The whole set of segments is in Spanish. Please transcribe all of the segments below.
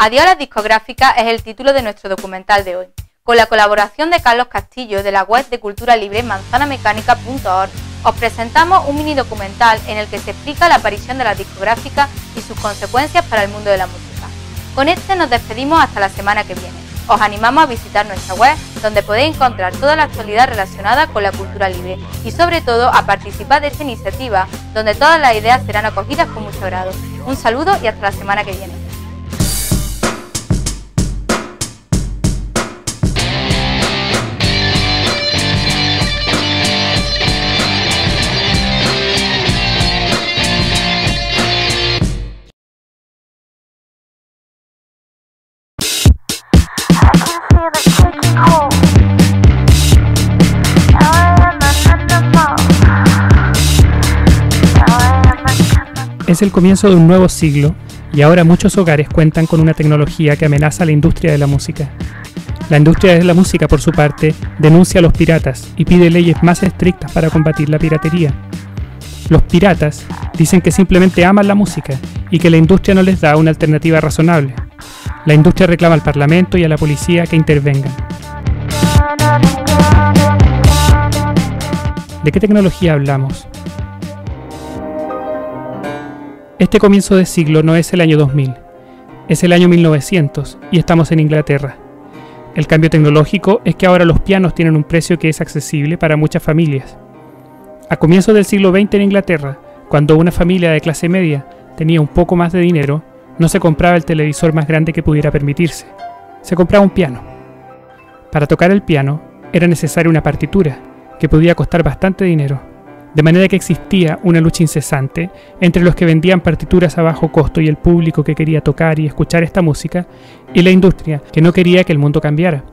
Adiós a las discográficas es el título de nuestro documental de hoy. Con la colaboración de Carlos Castillo de la web de cultura libre manzanamecánica.org os presentamos un mini documental en el que se explica la aparición de las discográficas y sus consecuencias para el mundo de la música. Con este nos despedimos hasta la semana que viene. Os animamos a visitar nuestra web, donde podéis encontrar toda la actualidad relacionada con la cultura libre y sobre todo a participar de esta iniciativa, donde todas las ideas serán acogidas con mucho agrado. Un saludo y hasta la semana que viene. Es el comienzo de un nuevo siglo y ahora muchos hogares cuentan con una tecnología que amenaza a la industria de la música. La industria de la música, por su parte, denuncia a los piratas y pide leyes más estrictas para combatir la piratería. Los piratas dicen que simplemente aman la música y que la industria no les da una alternativa razonable. La industria reclama al Parlamento y a la policía que intervengan. ¿De qué tecnología hablamos? Este comienzo de siglo no es el año 2000, es el año 1900 y estamos en Inglaterra. El cambio tecnológico es que ahora los pianos tienen un precio que es accesible para muchas familias. A comienzos del siglo XX en Inglaterra, cuando una familia de clase media tenía un poco más de dinero, no se compraba el televisor más grande que pudiera permitirse, se compraba un piano. Para tocar el piano era necesaria una partitura, que podía costar bastante dinero. De manera que existía una lucha incesante entre los que vendían partituras a bajo costo y el público que quería tocar y escuchar esta música, y la industria que no quería que el mundo cambiara.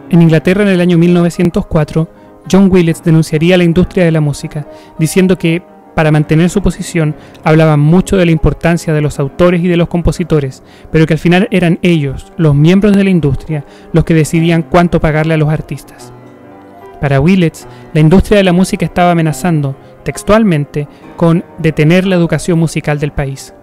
En Inglaterra, en el año 1904, John Willets denunciaría a la industria de la música, diciendo que, para mantener su posición, hablaban mucho de la importancia de los autores y de los compositores, pero que al final eran ellos, los miembros de la industria, los que decidían cuánto pagarle a los artistas. Para Willets, la industria de la música estaba amenazando, textualmente, con detener la educación musical del país.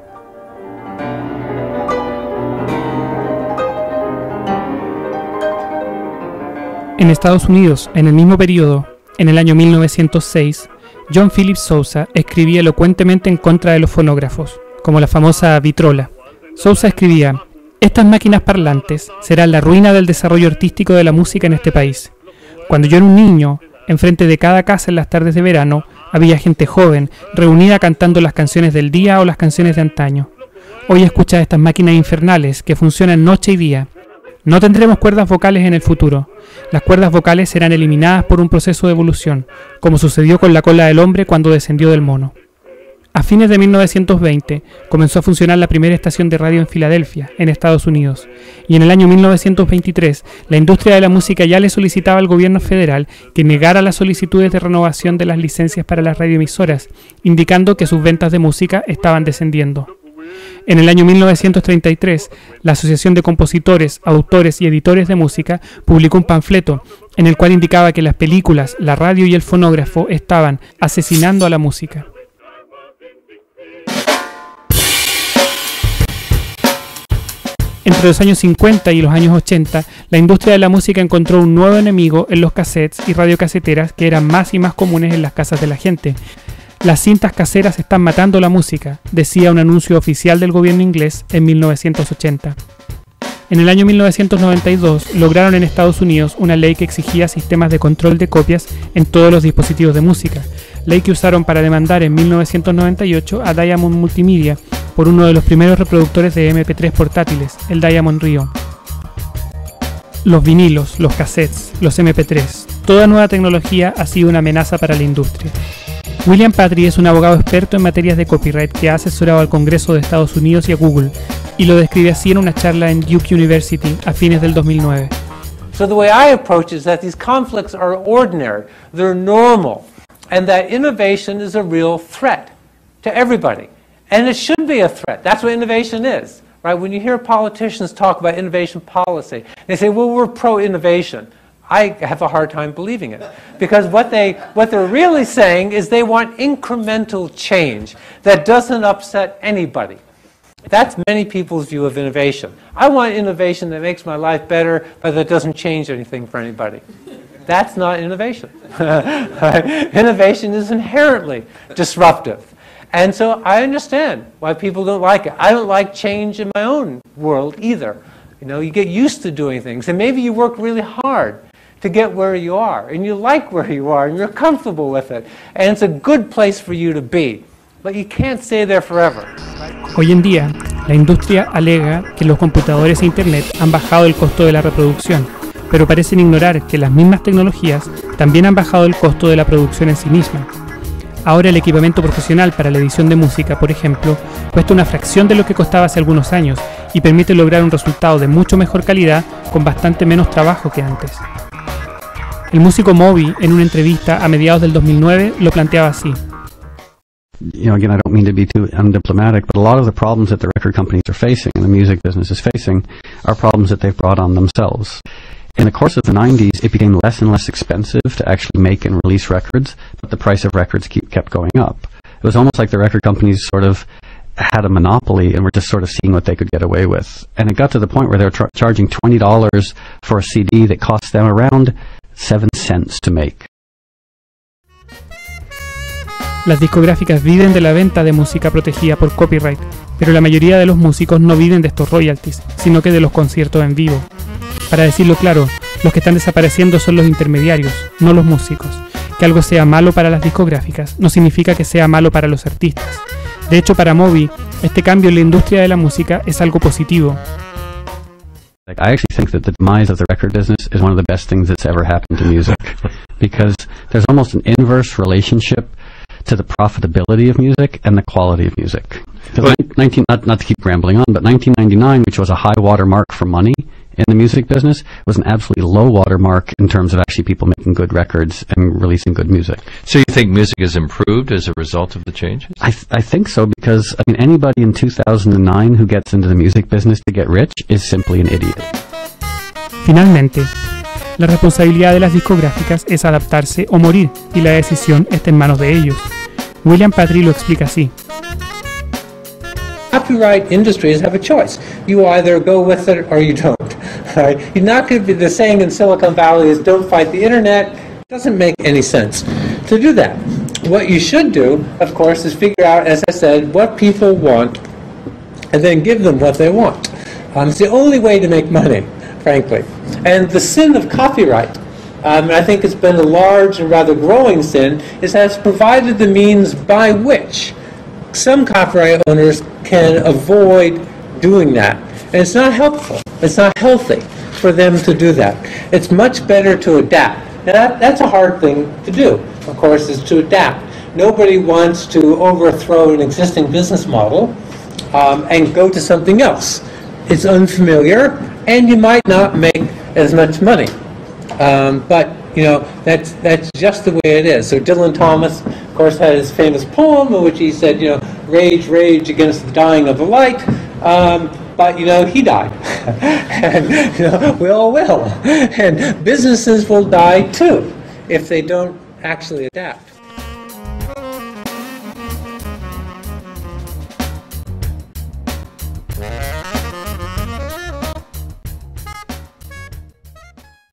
En Estados Unidos, en el mismo periodo, en el año 1906, John Philip Sousa escribía elocuentemente en contra de los fonógrafos, como la famosa vitrola. Sousa escribía: "Estas máquinas parlantes serán la ruina del desarrollo artístico de la música en este país. Cuando yo era un niño, enfrente de cada casa en las tardes de verano, había gente joven, reunida cantando las canciones del día o las canciones de antaño. Hoy escucha estas máquinas infernales que funcionan noche y día. No tendremos cuerdas vocales en el futuro. Las cuerdas vocales serán eliminadas por un proceso de evolución, como sucedió con la cola del hombre cuando descendió del mono". A fines de 1920 comenzó a funcionar la primera estación de radio en Filadelfia, en Estados Unidos, y en el año 1923 la industria de la música ya le solicitaba al gobierno federal que negara las solicitudes de renovación de las licencias para las radioemisoras, indicando que sus ventas de música estaban descendiendo. En el año 1933, la Asociación de Compositores, Autores y Editores de Música publicó un panfleto en el cual indicaba que las películas, la radio y el fonógrafo estaban asesinando a la música. Entre los años 50 y los años 80, la industria de la música encontró un nuevo enemigo en los cassettes y radiocaseteras que eran más y más comunes en las casas de la gente. Las cintas caseras están matando la música, decía un anuncio oficial del gobierno inglés en 1980. En el año 1992 lograron en Estados Unidos una ley que exigía sistemas de control de copias en todos los dispositivos de música, ley que usaron para demandar en 1998 a Diamond Multimedia por uno de los primeros reproductores de MP3 portátiles, el Diamond Rio. Los vinilos, los cassettes, los MP3, toda nueva tecnología ha sido una amenaza para la industria. William Patry es un abogado experto en materias de copyright que ha asesorado al Congreso de Estados Unidos y a Google, y lo describe así en una charla en Duke University a fines del 2009. So the way I approach is that these conflicts are ordinary, they're normal, and that innovation is a real threat to everybody. And it should be a threat. That's what innovation is, right? When you hear politicians talk about innovation policy, they say, well, we're pro-innovation. I have a hard time believing it, because what they're really saying is they want incremental change that doesn't upset anybody. That's many people's view of innovation. I want innovation that makes my life better, but that doesn't change anything for anybody. That's not innovation. Innovation is inherently disruptive. And so I understand why people don't like it. I don't like change in my own world either. You know, you get used to doing things, and maybe you work really hard to get where you are, and you like where you are, and you're comfortable with it, and it's a good place for you to be. But you can't stay there forever. Hoy en día, la industria alega que los computadores e Internet han bajado el costo de la reproducción, pero parecen ignorar que las mismas tecnologías también han bajado el costo de la producción en sí misma. Ahora el equipamiento profesional para la edición de música, por ejemplo, cuesta una fracción de lo que costaba hace algunos años y permite lograr un resultado de mucho mejor calidad con bastante menos trabajo que antes. El músico Moby, en una entrevista a mediados del 2009, lo planteaba así. You know, again, I don't mean to be too undiplomatic, but a lot of the problems that the record companies are facing and the music business is facing are problems that they've brought on themselves. In the course of the 90s, it became less and less expensive to actually make and release records, but the price of records kept going up. It was almost like the record companies sort of had a monopoly and were just sort of seeing what they could get away with. And it got to the point where they were charging $20 for a CD that cost them around 7 cents to make. Las discográficas viven de la venta de música protegida por copyright, pero la mayoría de los músicos no viven de estos royalties, sino que de los conciertos en vivo. Para decirlo claro, los que están desapareciendo son los intermediarios, no los músicos. Que algo sea malo para las discográficas no significa que sea malo para los artistas. De hecho, para Moby, este cambio en la industria de la música es algo positivo. I actually think that the demise of the record business is one of the best things that's ever happened to music, because there's almost an inverse relationship to the profitability of music and the quality of music. Not to keep rambling on, but 1999, which was a high water mark for money in the music business, was an absolutely low water mark in terms of actually people making good records and releasing good music. So you think music has improved as a result of the changes? I think so, because I mean, anybody in 2009 who gets into the music business to get rich is simply an idiot. Finalmente, la responsabilidad de las discográficas es adaptarse o morir, y la decisión está en manos de ellos. William Patry lo explica así. Copyright industries have a choice. You either go with it or you don't. Right? You're not going to be, the saying in Silicon Valley is don't fight the internet. It doesn't make any sense to do that. What you should do, of course, is figure out, as I said, what people want and then give them what they want. It's the only way to make money, frankly. And the sin of copyright, I think it's been a large and rather growing sin, is that it's provided the means by which some copyright owners can avoid doing that. And it's not helpful. It's not healthy for them to do that. It's much better to adapt. Now that's a hard thing to do, of course, is to adapt. Nobody wants to overthrow an existing business model and go to something else. It's unfamiliar, and you might not make as much money. But you know, that's just the way it is. So Dylan Thomas, of course, had his famous poem in which he said, you know, rage, rage against the dying of the light. But you know, he died, and you know, we all will. And businesses will die too if they don't actually adapt.